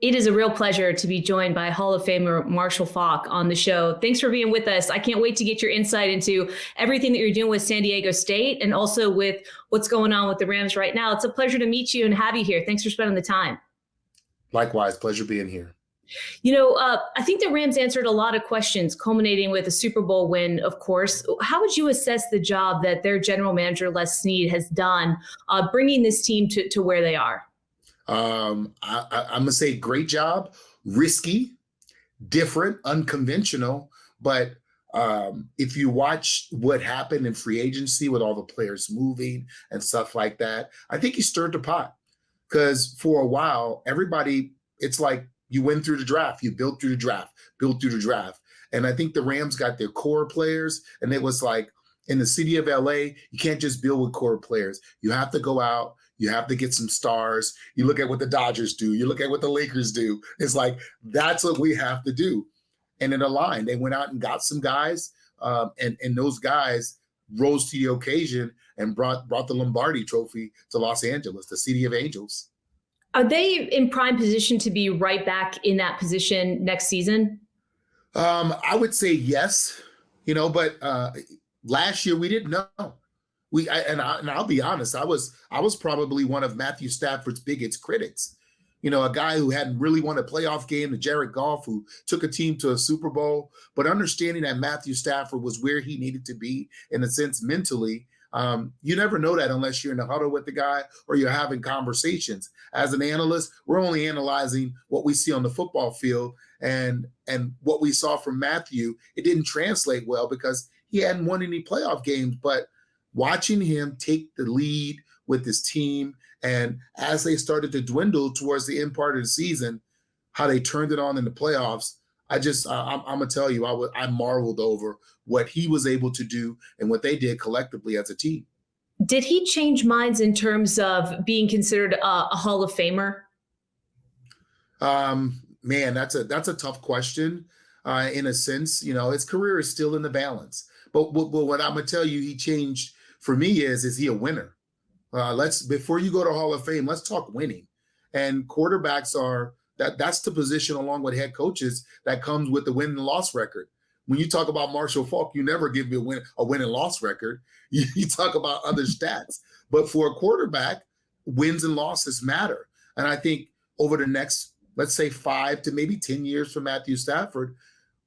It is a real pleasure to be joined by Hall of Famer Marshall Faulk on the show. Thanks for being with us. I can't wait to get your insight into everything that you're doing with San Diego State and also with what's going on with the Rams right now. It's a pleasure to meet you and have you here. Thanks for spending the time. Likewise, pleasure being here. I think the Rams answered a lot of questions, culminating with a Super Bowl win, of course. How would you assess the job that their general manager, Les Snead, has done bringing this team to where they are? I'm going to say great job, risky, different, unconventional. But if you watch what happened in free agency with all the players moving and stuff like that, I think he stirred the pot. Because for a while, everybody, it's like you went through the draft, you built through the draft. And I think the Rams got their core players. And it was like in the city of LA, you can't just build with core players. You have to go out. You have to get some stars. You look at what the Dodgers do. You look at what the Lakers do. It's like, that's what we have to do. And it aligned. They went out and got some guys, and those guys rose to the occasion and brought the Lombardi Trophy to Los Angeles, the city of angels. Are they in prime position to be right back in that position next season? I would say yes, but last year we didn't know. I'll be honest, I was probably one of Matthew Stafford's biggest critics. A guy who hadn't really won a playoff game, the Jared Goff, who took a team to a Super Bowl, but understanding that Matthew Stafford was where he needed to be in a sense mentally. You never know that unless you're in the huddle with the guy or you're having conversations. As an analyst, we're only analyzing what we see on the football field, and what we saw from Matthew, it didn't translate well because he hadn't won any playoff games. But watching him take the lead with his team, and as they started to dwindle towards the end part of the season, how they turned it on in the playoffs, I'm gonna tell you, I marveled over what he was able to do and what they did collectively as a team. Did he change minds in terms of being considered a Hall of Famer? Man, that's a tough question. In a sense, his career is still in the balance. But what I'm gonna tell you, he changed for me is he a winner? Before you go to Hall of Fame, let's talk winning. And quarterbacks that's the position along with head coaches that comes with the win and loss record. When you talk about Marshall Faulk, you never give me a win and loss record. You talk about other stats. But for a quarterback, wins and losses matter. And I think over the next, let's say 5 to maybe 10 years for Matthew Stafford,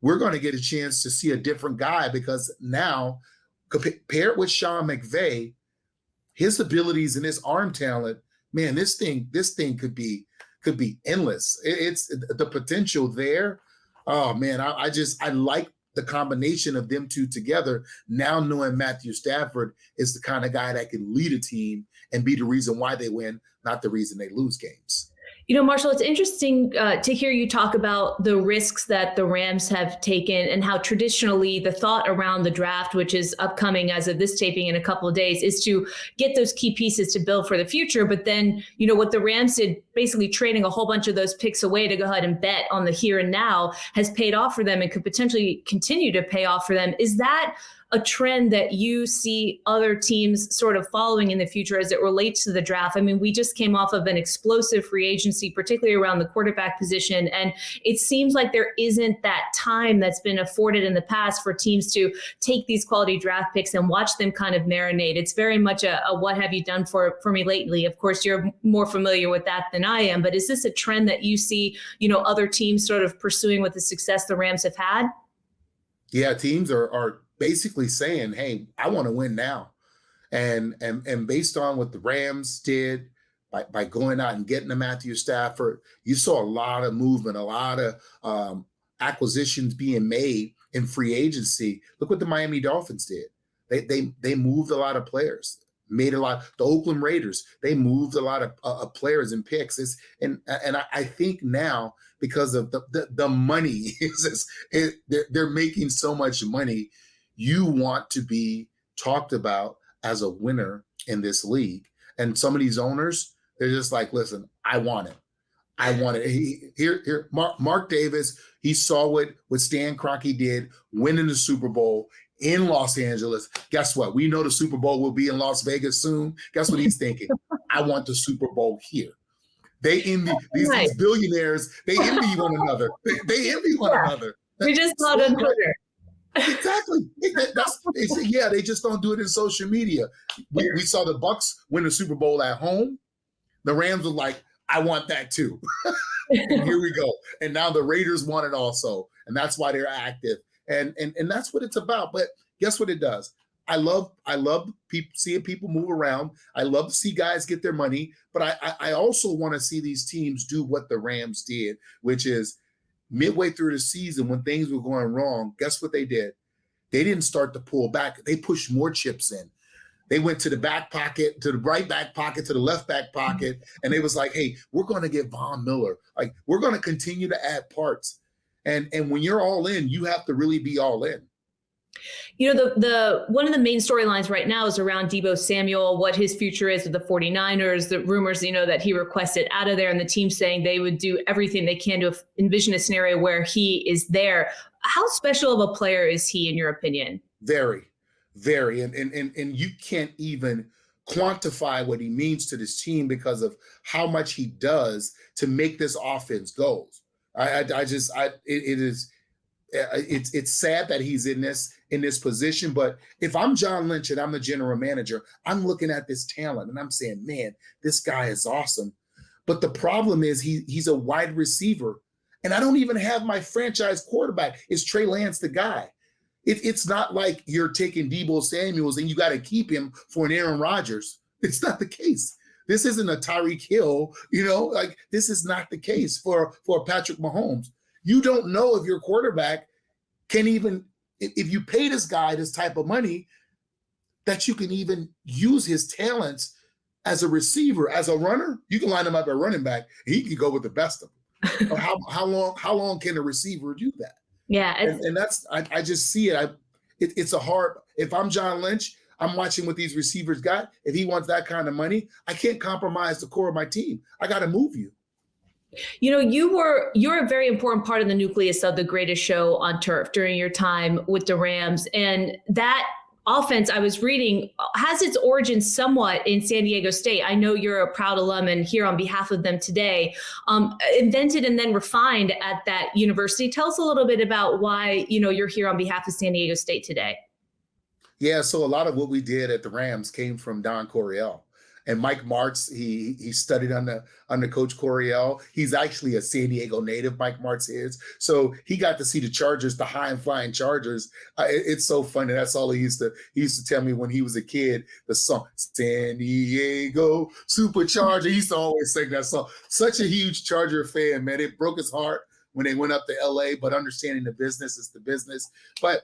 we're going to get a chance to see a different guy, because now, compared with Sean McVay, his abilities and his arm talent, man, this thing could be endless. It's the potential there. Oh man, I like the combination of them two together. Now knowing Matthew Stafford is the kind of guy that can lead a team and be the reason why they win, not the reason they lose games. Marshall, it's interesting to hear you talk about the risks that the Rams have taken and how traditionally the thought around the draft, which is upcoming as of this taping in a couple of days, is to get those key pieces to build for the future. But then, what the Rams did, basically trading a whole bunch of those picks away to go ahead and bet on the here and now, has paid off for them and could potentially continue to pay off for them. Is that a trend that you see other teams sort of following in the future as it relates to the draft? I mean, we just came off of an explosive free agency, particularly around the quarterback position. And it seems like there isn't that time that's been afforded in the past for teams to take these quality draft picks and watch them kind of marinate. It's very much a what have you done for me lately? Of course, you're more familiar with that than I am. But is this a trend that you see, other teams sort of pursuing with the success the Rams have had? Yeah, teams are basically saying, hey, I want to win now. And based on what the Rams did by going out and getting to Matthew Stafford, you saw a lot of movement, a lot of acquisitions being made in free agency. Look what the Miami Dolphins did. They moved a lot of players, made a lot. The Oakland Raiders, they moved a lot of players and picks. And I think now, because of the money, they're making so much money. You want to be talked about as a winner in this league. And some of these owners, they're just like, listen, I want it. Here, Mark Davis, he saw what Stan Kroenke did, winning the Super Bowl in Los Angeles. Guess what? We know the Super Bowl will be in Las Vegas soon. Guess what he's thinking? I want the Super Bowl here. They envy Right. these billionaires. They envy one another. They envy one Yeah. another. We just saw it on Twitter. Exactly. They just don't do it in social media. We saw the Bucks win the Super Bowl at home. The Rams were like, I want that too. And here we go. And now the Raiders want it also. And that's why they're active. And that's what it's about. But guess what it does? I love seeing people move around. I love to see guys get their money. But I also want to see these teams do what the Rams did, which is midway through the season when things were going wrong, guess what they did? They didn't start to pull back. They pushed more chips in. They went to the back pocket, to the right back pocket, to the left back pocket, and it was like, hey, we're going to get Von Miller. Like, we're going to continue to add parts. And when you're all in, you have to really be all in. You know, the one of the main storylines right now is around Deebo Samuel, what his future is with the 49ers, the rumors, that he requested out of there, and the team saying they would do everything they can to envision a scenario where he is there. How special of a player is he, in your opinion? Very, very. And you can't even quantify what he means to this team because of how much he does to make this offense go. It's sad that he's in this position, but if I'm John Lynch and I'm the general manager, I'm looking at this talent and I'm saying, man, this guy is awesome. But the problem is he's a wide receiver, and I don't even have my franchise quarterback. Is Trey Lance the guy? It's not like you're taking Deebo Samuels and you got to keep him for an Aaron Rodgers. It's not the case. This isn't a Tyreek Hill, like this is not the case for Patrick Mahomes. You don't know if your quarterback can even, if you pay this guy this type of money, that you can even use his talents as a receiver, as a runner. You can line him up at running back. He can go with the best of them. But how long can a receiver do that? Yeah. And that's, I just see it. It's a hard, if I'm John Lynch, I'm watching what these receivers got. If he wants that kind of money, I can't compromise the core of my team. I got to move you. You're a very important part of the nucleus of the greatest show on turf during your time with the Rams. And that offense, I was reading, has its origins somewhat in San Diego State. I know you're a proud alum and here on behalf of them today, invented and then refined at that university. Tell us a little bit about why, you're here on behalf of San Diego State today. Yeah, so a lot of what we did at the Rams came from Don Coryell. And Mike Martz, he studied under Coach Coryell. He's actually a San Diego native, Mike Martz is. So he got to see the Chargers, the high and flying Chargers. It's so funny. That's all he used to tell me when he was a kid, the song, San Diego Supercharger. He used to always sing that song. Such a huge Charger fan, man. It broke his heart when they went up to LA, but understanding the business is the business. But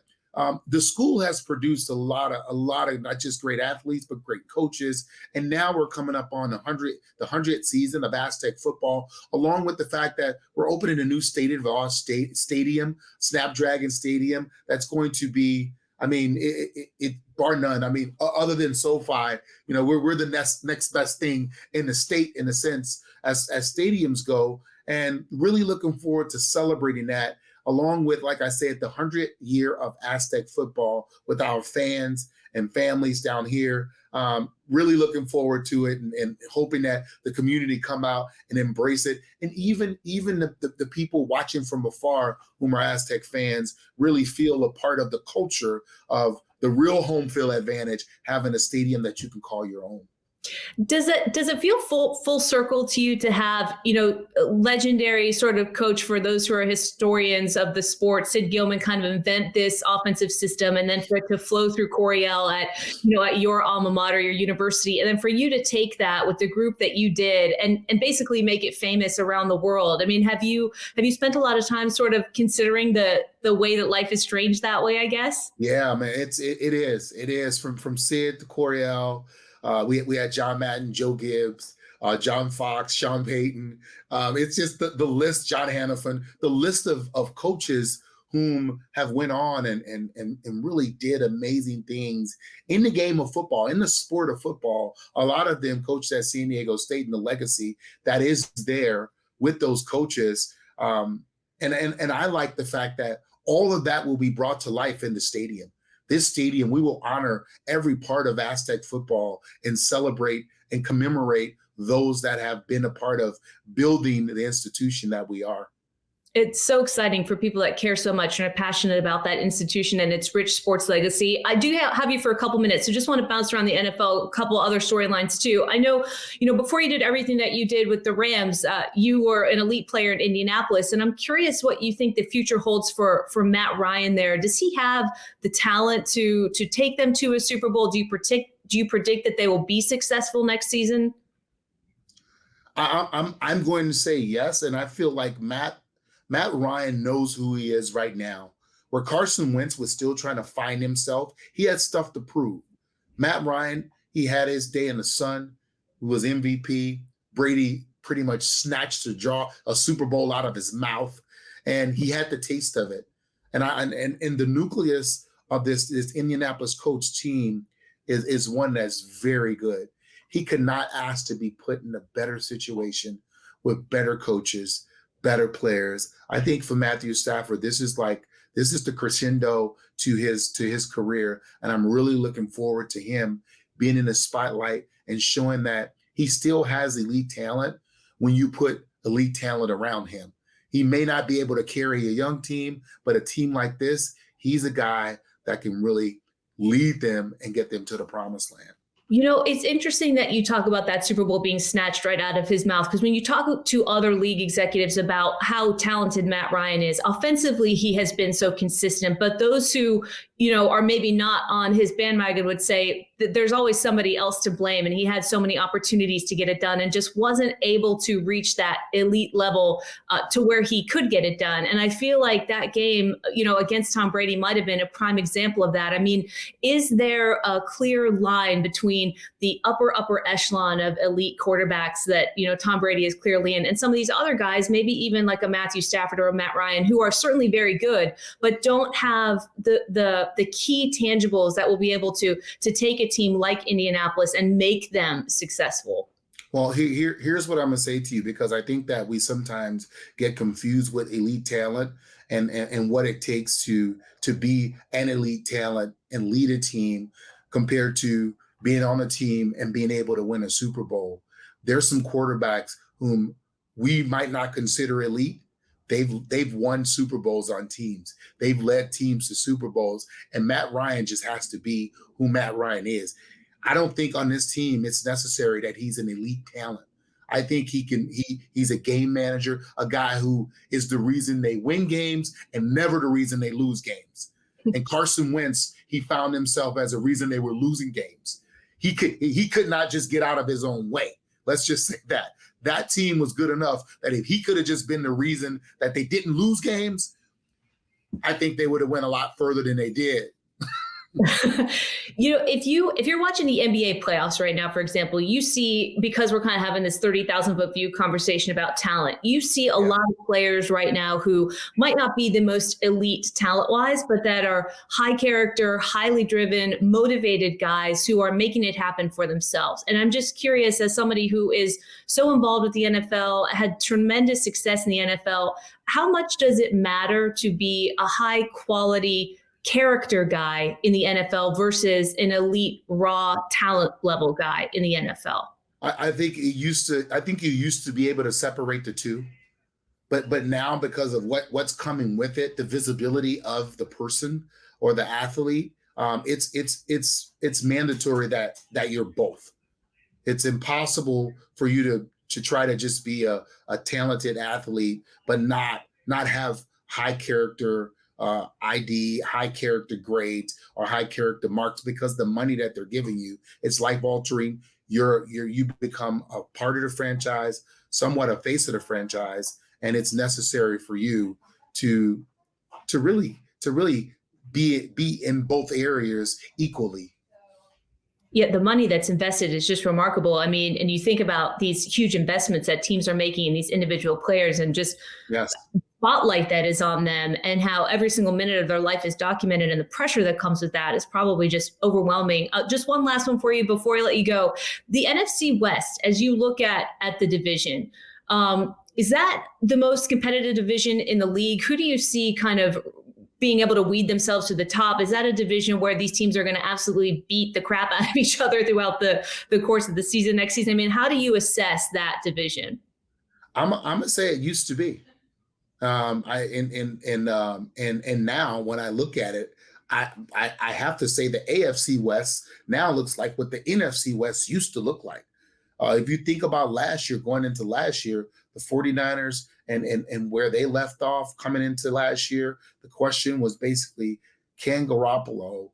the school has produced a lot of not just great athletes, but great coaches. And now we're coming up on the 100th season of Aztec football, along with the fact that we're opening a new state-of-the-art stadium, Snapdragon Stadium, that's going to be, it bar none. Other than SoFi, we're the next best thing in the state, in a sense, as stadiums go, and really looking forward to celebrating that, along with, like I said, the 100th year of Aztec football with our fans and families down here. Really looking forward to it and hoping that the community come out and embrace it. And even the people watching from afar, whom are Aztec fans, really feel a part of the culture of the real home field advantage, having a stadium that you can call your own. Does it feel full circle to you to have, legendary sort of coach, for those who are historians of the sport, Sid Gilman, kind of invent this offensive system, and then for it to flow through Coryell at your alma mater, your university, and then for you to take that with the group that you did and basically make it famous around the world? Have you spent a lot of time sort of considering the way that life is changed that way, I guess? Yeah, man, it is from Sid to Coryell. We had John Madden, Joe Gibbs, John Fox, Sean Payton. It's just the list, John Hannafin, the list of coaches whom have went on and really did amazing things in the game of football, in the sport of football. A lot of them coached at San Diego State, and the legacy that is there with those coaches. And I like the fact that all of that will be brought to life in the stadium. This stadium, we will honor every part of Aztec football and celebrate and commemorate those that have been a part of building the institution that we are. It's so exciting for people that care so much and are passionate about that institution and its rich sports legacy. I do have you for a couple minutes, so just want to bounce around the NFL, a couple other storylines too. I know, before you did everything that you did with the Rams, you were an elite player in Indianapolis, and I'm curious what you think the future holds for Matt Ryan there. Does he have the talent to take them to a Super Bowl? Do you predict that they will be successful next season? I'm going to say yes, and I feel like Matt Ryan knows who he is right now. Where Carson Wentz was still trying to find himself, he had stuff to prove. Matt Ryan, he had his day in the sun. He was MVP. Brady pretty much snatched a Super Bowl out of his mouth, and he had the taste of it. And the nucleus of this Indianapolis Colts team is one that's very good. He could not ask to be put in a better situation with better coaches, better players. I think for Matthew Stafford, this is the crescendo to his career, and I'm really looking forward to him being in the spotlight and showing that he still has elite talent when you put elite talent around him. He may not be able to carry a young team, but a team like this, he's a guy that can really lead them and get them to the promised land. It's interesting that you talk about that Super Bowl being snatched right out of his mouth, because when you talk to other league executives about how talented Matt Ryan is, offensively, he has been so consistent. But those who, are maybe not on his bandwagon would say that there's always somebody else to blame. And he had so many opportunities to get it done and just wasn't able to reach that elite level to where he could get it done. And I feel like that game, against Tom Brady might have been a prime example of that. I mean, is there a clear line between the upper echelon of elite quarterbacks that, Tom Brady is clearly in, and some of these other guys, maybe even like a Matthew Stafford or a Matt Ryan, who are certainly very good, but don't have the key tangibles that will be able to take a team like Indianapolis and make them successful? Well, here's what I'm going to say to you, because I think that we sometimes get confused with elite talent and what it takes to be an elite talent and lead a team compared to being on a team and being able to win a Super Bowl. There's some quarterbacks whom we might not consider elite. They've won Super Bowls on teams. They've led teams to Super Bowls, and Matt Ryan just has to be who Matt Ryan is. I don't think on this team it's necessary that he's an elite talent. I think he's a game manager, a guy who is the reason they win games and never the reason they lose games. And Carson Wentz, he found himself as a reason they were losing games. He could not just get out of his own way. Let's just say that. That team was good enough that if he could have just been the reason that they didn't lose games, I think they would have went a lot further than they did. If you're watching the NBA playoffs right now, for example, you see, because we're kind of having this 30,000 foot view conversation about talent, you see a lot of players right now who might not be the most elite talent wise, but that are high character, highly driven, motivated guys who are making it happen for themselves. And I'm just curious, as somebody who is so involved with the NFL, had tremendous success in the NFL, how much does it matter to be a high quality character guy in the NFL versus an elite raw talent level guy in the NFL? I think you used to be able to separate the two, but now, because of what's coming with it, the visibility of the person or the athlete, it's mandatory that you're both. It's impossible for you to try to just be a talented athlete but not have high character ID, high character grades, or high character marks, because the money that they're giving you, it's life altering. You become a part of the franchise, somewhat a face of the franchise, and it's necessary for you to really be in both areas equally. Yeah, the money that's invested is just remarkable. I mean, and you think about these huge investments that teams are making in these individual players, and just spotlight that is on them, and how every single minute of their life is documented, and the pressure that comes with that is probably just overwhelming. Just one last one for you before I let you go. The NFC West, as you look at the division, is that the most competitive division in the league? Who do you see kind of being able to weed themselves to the top? Is that a division where these teams are going to absolutely beat the crap out of each other throughout the course of the season next season? I mean, how do you assess that division? I'm gonna say it used to be. And now when I look at it, I have to say the AFC West now looks like what the NFC West used to look like. If you think about last year, going into last year, the 49ers and where they left off coming into last year, the question was basically, can Garoppolo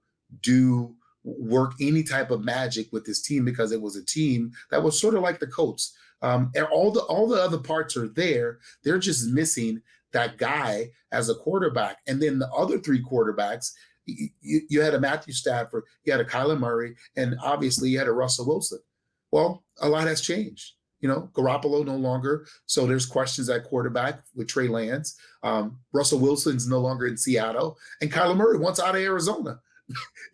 work any type of magic with this team? Because it was a team that was sort of like the Colts. And all the other parts are there. They're just missing that guy as a quarterback. And then the other three quarterbacks, you had a Matthew Stafford, you had a Kyler Murray, and obviously you had a Russell Wilson. Well, a lot has changed. Garoppolo no longer. So there's questions at quarterback with Trey Lance. Russell Wilson's no longer in Seattle. And Kyler Murray wants out of Arizona.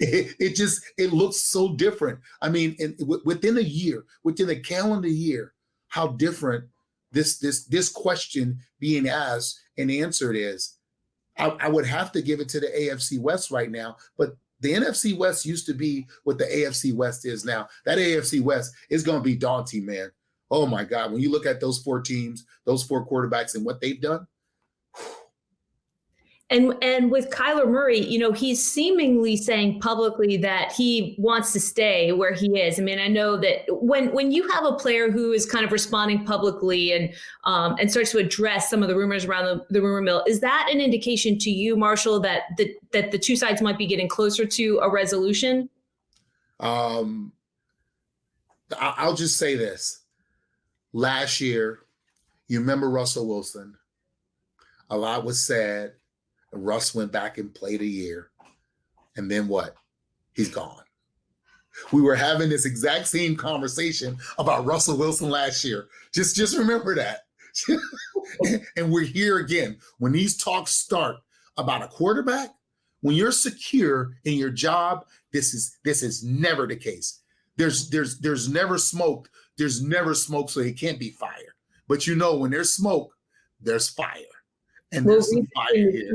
It looks so different. I mean, within a year, within a calendar year, how different this question being asked and answered is. I would have to give it to the AFC West right now, but the NFC West used to be what the AFC West is now. That AFC West is going to be daunting, man. Oh my God. When you look at those four teams, those four quarterbacks and what they've done. And with Kyler Murray, he's seemingly saying publicly that he wants to stay where he is. I mean, I know that when you have a player who is kind of responding publicly and starts to address some of the rumors around the rumor mill, is that an indication to you, Marshall, that the two sides might be getting closer to a resolution? I'll just say this. Last year, you remember Russell Wilson. A lot was said. Russ went back and played a year. And then what? He's gone. We were having this exact same conversation about Russell Wilson last year. Just remember that. And we're here again. When these talks start about a quarterback, when you're secure in your job, this is never the case. There's never smoke. There's never smoke, so it can't be fire. But when there's smoke, there's fire. And there's some fire here.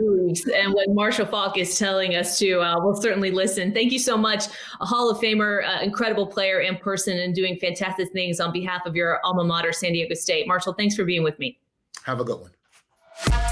And what Marshall Faulk is telling us to, we'll certainly listen. Thank you so much. A Hall of Famer, incredible player and person, and doing fantastic things on behalf of your alma mater, San Diego State. Marshall, thanks for being with me. Have a good one.